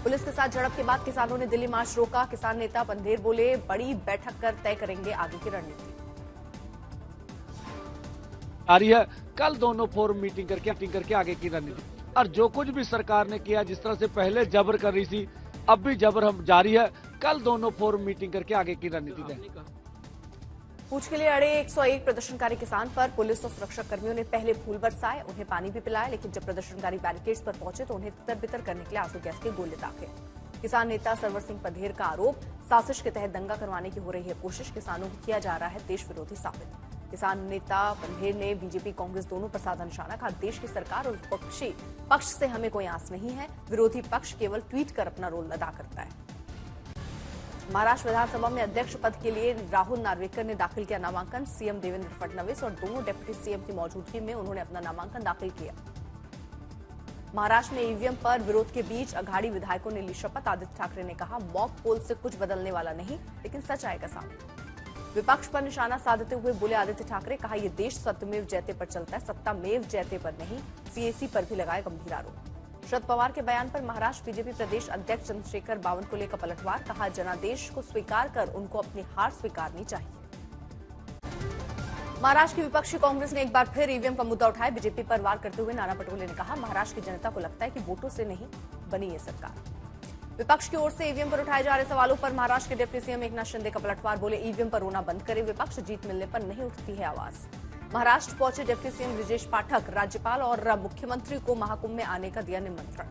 Police के साथ झड़प के बाद किसानों ने दिल्ली मार्च रोका। किसान नेता पंधेर बोले, बड़ी बैठक कर तय करेंगे आगे की रणनीति। आ रही है, कल दोनों फोरम मीटिंग करके आगे की रणनीति। और जो कुछ भी सरकार ने किया, जिस तरह से पहले जबर कर रही थी, अब भी जबर हम जारी है। कल दोनों फोरम मीटिंग करके आगे की रणनीति दें। पूछ के लिए अड़े 101 प्रदर्शनकारी किसान पर पुलिस और सुरक्षा कर्मियों ने पहले फूल बरसाए, उन्हें पानी भी पिलाया, लेकिन जब प्रदर्शनकारी बैरिकेड्स पर पहुंचे तो उन्हें तितर-बितर करने के लिए आंसू गैस के गोले दागे। किसान नेता सरवर सिंह पंधेर का आरोप, साजिश के तहत दंगा करवाने की हो रही है कोशिश, किसानों को किया जा रहा है देश विरोधी साबित। किसान नेता पंधेर ने बीजेपी कांग्रेस दोनों पर साधा निशाना, कहा देश की सरकार और विपक्षी पक्ष से हमें कोई आस नहीं है, विरोधी पक्ष केवल ट्वीट कर अपना रोल अदा करता है। महाराष्ट्र विधानसभा में अध्यक्ष पद के लिए राहुल नार्वेकर ने दाखिल किया नामांकन। सीएम देवेंद्र फडणवीस और दोनों डिप्टी सीएम की मौजूदगी में उन्होंने अपना नामांकन दाखिल किया। महाराष्ट्र में ईवीएम पर विरोध के बीच अघाड़ी विधायकों ने ली शपथ। आदित्य ठाकरे ने कहा, मॉक पोल से कुछ बदलने वाला नहीं, लेकिन सच आएगा सामने। विपक्ष पर निशाना साधते हुए बोले आदित्य ठाकरे, कहा यह देश सत्यमेव जयते पर चलता है, सत्तामेव जयते पर नहीं। सीएसी पर भी लगाए गंभीर आरोप। शरद पवार के बयान पर महाराष्ट्र बीजेपी प्रदेश अध्यक्ष चंद्रशेखर बावनकुले का पलटवार, कहा जनादेश को स्वीकार कर उनको अपनी हार स्वीकारनी चाहिए। महाराष्ट्र की विपक्षी कांग्रेस ने एक बार फिर ईवीएम का मुद्दा उठाया। बीजेपी पर वार करते हुए नाना पटोले ने कहा, महाराष्ट्र की जनता को लगता है कि वोटों से नहीं बनी ये सरकार। विपक्ष की ओर से ईवीएम पर उठाए जा रहे सवालों पर महाराष्ट्र के डिप्टी सीएम एकनाथ शिंदे का पलटवार, बोले ईवीएम पर रोना बंद करे विपक्ष, जीत मिलने पर नहीं उठती है आवाज। महाराष्ट्र पहुंचे डिप्टी सीएम ब्रिजेश पाठक, राज्यपाल और मुख्यमंत्री को महाकुंभ में आने का दिया निमंत्रण।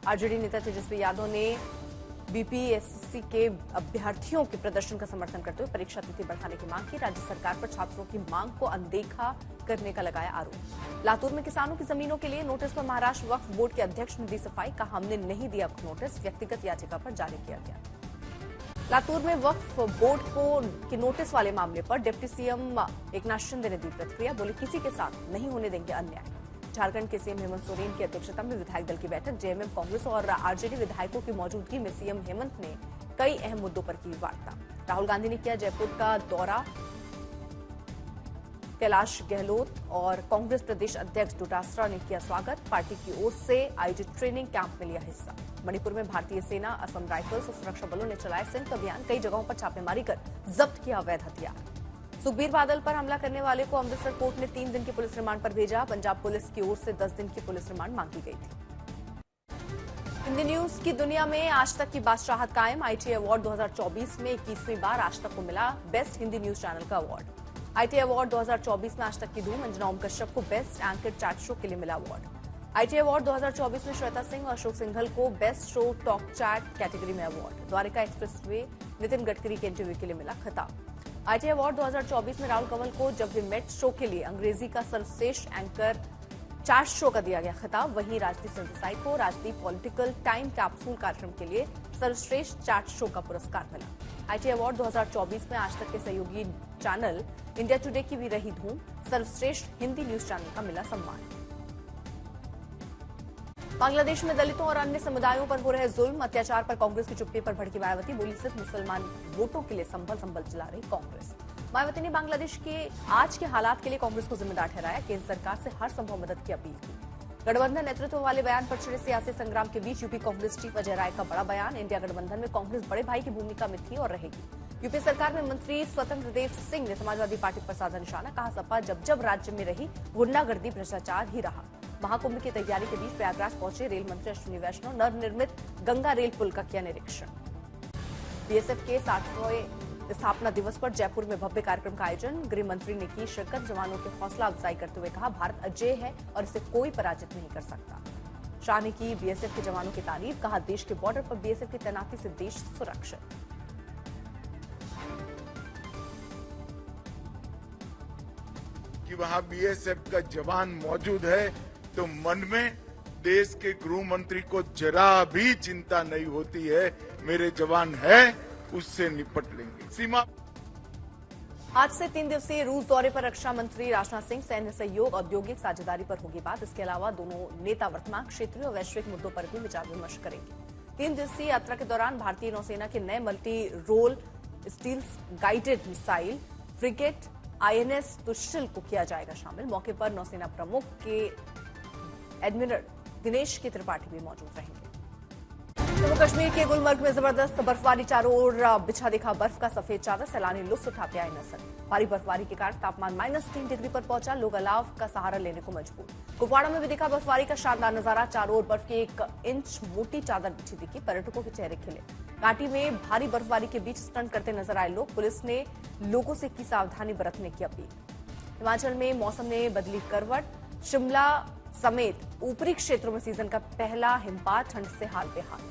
आरजेडी नेता तेजस्वी यादव ने बीपीएससी के अभ्यर्थियों के प्रदर्शन का समर्थन करते हुए परीक्षा तिथि बढ़ाने की मांग की। राज्य सरकार पर छात्रों की मांग को अनदेखा करने का लगाया आरोप। लातूर में किसानों की जमीनों के लिए नोटिस पर महाराष्ट्र वक्फ बोर्ड के अध्यक्ष ने दी सफाई, कहा हमने नहीं दिया नोटिस, व्यक्तिगत याचिका पर जारी किया गया। लातूर में वक्फ बोर्ड के नोटिस वाले मामले पर डिप्टी सीएम एकनाथ शिंदे ने दी प्रतिक्रिया, बोले किसी के साथ नहीं होने देंगे अन्याय। झारखंड के सीएम हेमंत सोरेन की अध्यक्षता में विधायक दल की बैठक, जेएमएम कांग्रेस और आरजेडी विधायकों की मौजूदगी में सीएम हेमंत ने कई अहम मुद्दों पर की वार्ता। राहुल गांधी ने किया जयपुर का दौरा। कैलाश गहलोत और कांग्रेस प्रदेश अध्यक्ष डोटासरा ने किया स्वागत। पार्टी की ओर से आयोजित ट्रेनिंग कैंप में लिया हिस्सा। मणिपुर में भारतीय सेना, असम राइफल्स और सुरक्षा बलों ने चलाया संयुक्त अभियान, कई जगहों पर छापेमारी कर जब्त किया अवैध हथियार। सुखबीर बादल पर हमला करने वाले को अमृतसर कोर्ट ने 3 दिन के पुलिस रिमांड पर भेजा। पंजाब पुलिस की ओर से 10 दिन की पुलिस रिमांड मांगी गई थी। हिंदी न्यूज की दुनिया में आज तक की बादशाहत कायम। आईटी अवार्ड 2024 में 21वीं बार आज तक को मिला बेस्ट हिंदी न्यूज चैनल का अवार्ड। आईटी अवार्ड 2024 में आज तक की धूम। अंजना ओम कश्यप को बेस्ट एंकर चैट शो के लिए मिला अवार्ड। आईटी अवार्ड 2024 में श्वेता सिंह और अशोक सिंघल को best show talk chat category में अवार्ड। द्वारिका एक्सप्रेसवे नितिन गडकरी के इंटरव्यू के लिए मिला खिताब। आईटी अवार्ड 2024 में राहुल कंवल को जब वी मेट शो के लिए अंग्रेजी का सर्वश्रेष्ठ एंकर चैट शो का दिया गया खिताब। वहीं राजदीप सरदेसाई को राजदीप पॉलिटिकल टाइम कैप्सूल कार्यक्रम के लिए सर्वश्रेष्ठ चैट शो का पुरस्कार मिला। आईटी अवार्ड 2024 में आज तक के सहयोगी चैनल इंडिया टुडे की भी रही धूम। सर्वश्रेष्ठ हिंदी न्यूज चैनल का मिला सम्मान। बांग्लादेश में दलितों और अन्य समुदायों पर हो रहे जुल्म, अत्याचार पर कांग्रेस की चुप्पी पर भड़की मायावती, बोली सिर्फ मुसलमान वोटों के लिए संभल चला रही कांग्रेस। मायावती ने बांग्लादेश के आज के हालात के लिए कांग्रेस को जिम्मेदार ठहराया, केंद्र सरकार से हर संभव मदद की अपील की। गठबंधन नेतृत्व वाले बयान पर छिड़े सियासी संग्राम के बीच यूपी कांग्रेस चीफ अजय राय का बड़ा बयान, इंडिया गठबंधन में कांग्रेस बड़े भाई की भूमिका में थी और रहेगी। यूपी सरकार में मंत्री स्वतंत्र देव सिंह ने समाजवादी पार्टी पर साधा निशाना, कहा सपा जब राज्य में रही गुंडागर्दी भ्रष्टाचार ही रहा। महाकुंभ की तैयारी के बीच प्रयागराज पहुंचे रेल मंत्री अश्विनी वैष्णव, नवनिर्मित गंगा रेल पुल का किया निरीक्षण। बीएसएफ के 60वें स्थापना दिवस पर जयपुर में भव्य कार्यक्रम का आयोजन, गृह मंत्री ने की शिरकत। जवानों की हौसला अफजाई करते हुए कहा भारत अजेय है और इसे कोई पराजित नहीं कर सकता। शाह ने की बीएसएफ के जवानों की तारीफ, कहा देश के बॉर्डर पर बीएसएफ की तैनाती से देश सुरक्षित। कि वहां बीएसएफ का जवान मौजूद है तो मन में देश के गृह मंत्री को जरा भी चिंता नहीं होती है, मेरे जवान है उससे निपट लेंगे। सीमा आज से 3 दिवसीय रूस दौरे पर रक्षा मंत्री राजनाथ सिंह, सैन्य सहयोग, औद्योगिक साझेदारी पर होगी बात। इसके अलावा दोनों नेता वर्तमान क्षेत्रीय और वैश्विक मुद्दों पर भी विचार विमर्श करेंगे। 3 दिवसीय यात्रा के दौरान भारतीय नौसेना के नए multi role stealth guided missile frigate INS Tushil को किया जाएगा शामिल। मौके पर नौसेना प्रमुख के एडमिरल दिनेश के त्रिपाठी भी मौजूद रहेंगे। जम्मू कश्मीर के गुलमर्ग में जबरदस्त बर्फबारी, चारों ओर बिछा दिखा बर्फ का सफेद चादर, सैलानी लुत्फ उठाते आए नजर। भारी बर्फबारी के कारण तापमान -3 डिग्री पर पहुंचा, लोग अलाव का सहारा लेने को मजबूर। कुपवाड़ा में भी दिखा बर्फबारी का शानदार नजारा, चारों ओर बर्फ की 1 इंच मोटी चादर बिछी दिखी, पर्यटकों के चेहरे खिले। घाटी में भारी बर्फबारी के बीच स्टंट करते नजर आए लोग, पुलिस ने लोगों से की सावधानी बरतने की अपील। हिमाचल में मौसम ने बदली करवट, शिमला समेत ऊपरी क्षेत्रों में सीजन का पहला हिमपात, ठंड से हाल बेहाल।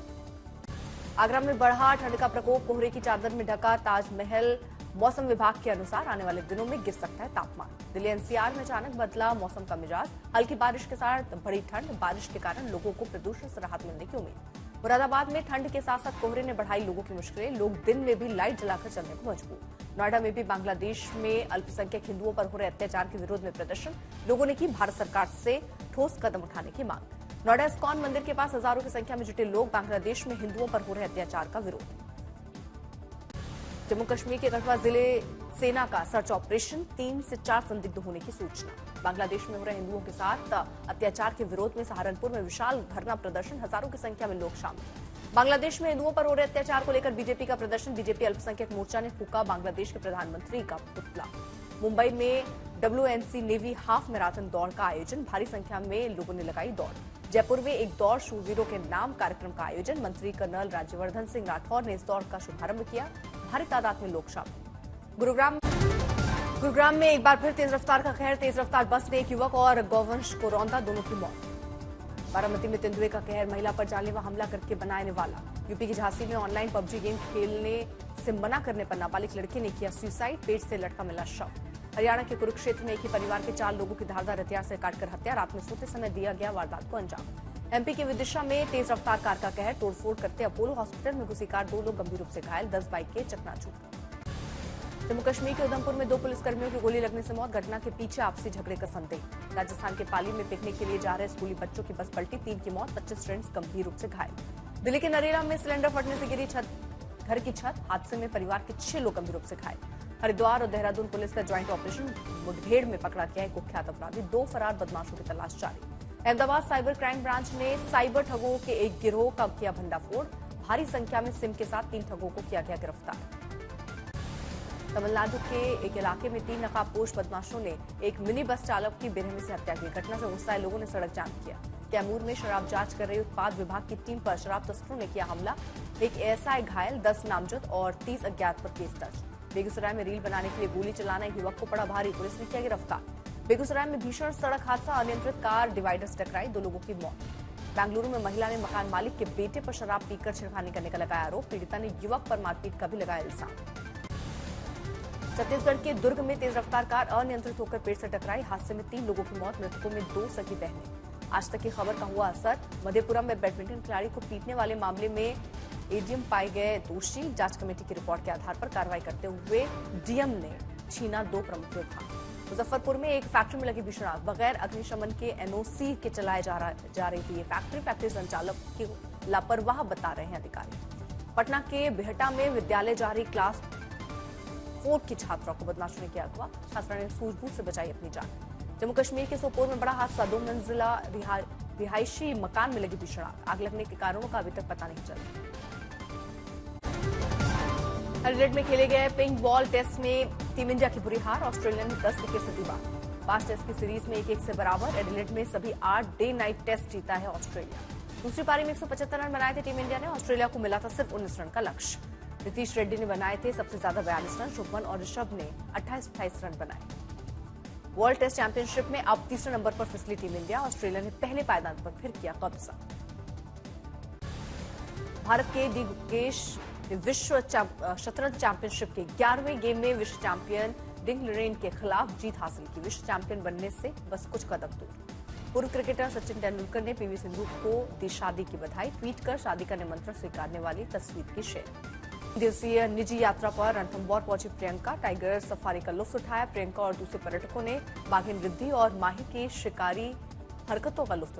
आगरा में बढ़ा ठंड का प्रकोप, कोहरे की चादर में ढका ताजमहल, मौसम विभाग के अनुसार आने वाले दिनों में गिर सकता है तापमान। दिल्ली एनसीआर में अचानक बदला मौसम का मिजाज, हल्की बारिश के साथ बढ़ी ठंड, बारिश के कारण लोगों को प्रदूषण से राहत मिलने की उम्मीद। मुरादाबाद में ठंड के साथ साथ कोहरे ने बढ़ाई लोगों की मुश्किलें, लोग दिन में भी लाइट जलाकर चलने को मजबूर। नोएडा में भी बांग्लादेश में अल्पसंख्यक हिंदुओं पर हो रहे अत्याचार के विरोध में प्रदर्शन, लोगों ने की भारत सरकार से ठोस कदम उठाने की मांग। नोएडा इस्कॉन मंदिर के पास हजारों की संख्या में जुटे लोग, बांग्लादेश में हिंदुओं पर हो रहे अत्याचार का विरोध। जम्मू कश्मीर के गढ़वा जिले सेना का सर्च ऑपरेशन, 3 से 4 संदिग्ध होने की सूचना। बांग्लादेश में हो रहे हिंदुओं के साथ अत्याचार के विरोध में सहारनपुर में विशाल धरना प्रदर्शन, हजारों की संख्या में लोग शामिल। बांग्लादेश में हिंदुओं पर हो रहे अत्याचार को लेकर बीजेपी का प्रदर्शन, बीजेपी अल्पसंख्यक मोर्चा ने फूका बांग्लादेश के प्रधानमंत्री का पुतला। मुंबई में WNC नेवी हाफ मैराथन दौड़ का आयोजन, भारी संख्या में लोगों ने लगाई दौड़। जयपुर में एक दौड़ शूरवीरों के नाम कार्यक्रम का आयोजन, मंत्री कर्नल राज्यवर्धन सिंह राठौर ने इस दौड़ का शुभारंभ किया, भारी तादाद में लोग शामिल। गुरुग्राम में एक बार फिर तेज रफ्तार का कहर, तेज रफ्तार बस ने एक युवक और गौवंश को रौंदा, दोनों की मौत। बारामती में तेंदुए का कहर, महिला पर जानलेवा हमला करके बनाने वाला। यूपी की झांसी में ऑनलाइन PUBG गेम खेलने से मना करने पर नाबालिग लड़की ने किया सुसाइड, पेट से लटका मिला शव। हरियाणा के कुरुक्षेत्र में एक ही परिवार के 4 लोगों की धारदार हथियार से काटकर हत्या, रात में सोते समय दिया गया वारदात को अंजाम। MP के विदिशा में तेज रफ्तार कार का कहर, तोड़फोड़ करते अपोलो हॉस्पिटल में घुसी कार, 2 लोग गंभीर रूप से घायल, 10 बाइक के चकनाचूर। जम्मू कश्मीर के उधमपुर में 2 पुलिसकर्मियों की गोली लगने से मौत, घटना के पीछे आपसी झगड़े का संदेह। राजस्थान के पाली में पिकनिक के लिए जा रहे स्कूली बच्चों की बस पलटी, 3 की मौत, 25 स्टूडेंट्स गंभीर रूप से घायल। दिल्ली के नरेला में सिलेंडर फटने से गिरी घर की छत, हादसे में परिवार के 6 लोग गंभीर रूप से घायल। हरिद्वार और देहरादून पुलिस का ज्वाइंट ऑपरेशन, मुठभेड़ में पकड़ा गया एक कुख्यात अपराधी, 2 फरार बदमाशों की तलाश जारी। अहमदाबाद साइबर क्राइम ब्रांच ने साइबर ठगों के एक गिरोह का किया भंडाफोड़, भारी संख्या में सिम के साथ 3 ठगों को किया गया गिरफ्तार। तमिलनाडु के एक इलाके में 3 नकाबपोश बदमाशों ने एक मिनी बस चालक की बेरहमी से हत्या की। घटना से गुस्साए लोगों ने सड़क जाम किया। कैमूर में शराब जांच कर रही उत्पाद विभाग की टीम पर शराब तस्करों ने किया हमला, एक ASI घायल, 10 नामजद और 30 अज्ञात पर केस दर्ज। बेगूसराय में रील बनाने के लिए गोली चलाना एक युवक को पड़ा भारी, पुलिस ने किया गिरफ्तार। बेगूसराय में भीषण सड़क हादसा, अनियंत्रित कार डिवाइडर से टकराई, 2 लोगों की मौत। बेंगलुरु में महिला ने मकान मालिक के बेटे पर शराब पीकर छेड़खानी करने का लगाया आरोप, पीड़िता ने युवक पर मारपीट का भी लगाया इल्जाम। छत्तीसगढ़ के दुर्ग में तेज रफ्तार कार अनियंत्रित होकर पेड़ से टकराई, हादसे में 3 लोगों की मौत, मृतकों में 2 सगी बहनें। आज तक की खबर का हुआ असर, मधेपुरा में बैडमिंटन खिलाड़ी को पीटने वाले मामले में एडीएम पाए गए दोषी, जांच कमेटी की रिपोर्ट के आधार पर कार्रवाई करते हुए डीएम ने छीना 2 प्रमुख विभाग। मुजफ्फरपुर में एक फैक्ट्री में लगी भीषण आग, बगैर अग्निशमन के NOC के चलाए जा रही थी ये फैक्ट्री संचालक की लापरवाह बता रहे हैं अधिकारी। पटना के बिहटा में विद्यालय जा रही क्लास 4 की छात्रा को बदमाशों ने किया अगवा, छात्रा ने सूझबूझ से बचाई अपनी जान। जम्मू कश्मीर के सोपोर में बड़ा हादसा, 2 मंजिला रिहायशी मकान में लगी भीषण आग लगने के कारणों का अभी तक पता नहीं चला। एडिलेड में खेले गए पिंक बॉल टेस्ट में टीम इंडिया की बुरी हार, ऑस्ट्रेलिया ने 10 विकेट से दी बात। 5 टेस्ट की सीरीज में 1-1 से बराबर, एडिलेड में सभी 8 डे नाइट टेस्ट जीता है ऑस्ट्रेलिया। दूसरी पारी में 175 रन बनाए थे टीम इंडिया ने, ऑस्ट्रेलिया को मिला था सिर्फ 19 रन का लक्ष्य। नीतीश रेड्डी ने बनाए थे सबसे ज्यादा 42 रन, शुभमन और ऋषभ ने 28-28 रन बनाए। वर्ल्ड टेस्ट चैंपियनशिप में अब तीसरे नंबर पर फिसली टीम इंडिया, ऑस्ट्रेलिया ने पहले पायदान पर फिर किया कब्जा। भारत के डी गुकेश विश्व शतरंज चैंपियनशिप के 11वें गेम में विश्व चैंपियन डिंग लिरेन के खिलाफ जीत हासिल की, विश्व चैंपियन बनने से बस कुछ कदम दूर। पूर्व क्रिकेटर सचिन तेंदुलकर ने PV सिंधु को दी शादी की बधाई, ट्वीट कर शादी का निमंत्रण स्वीकारने वाली तस्वीर की शेयर। दिवसीय निजी यात्रा पर रणथंभौर पहुंची प्रियंका, टाइगर सफारी का लुत्फ उठाया। प्रियंका और दूसरे पर्यटकों ने बाघिन रिद्धि और माही की शिकारी हरकतों का लुत्फ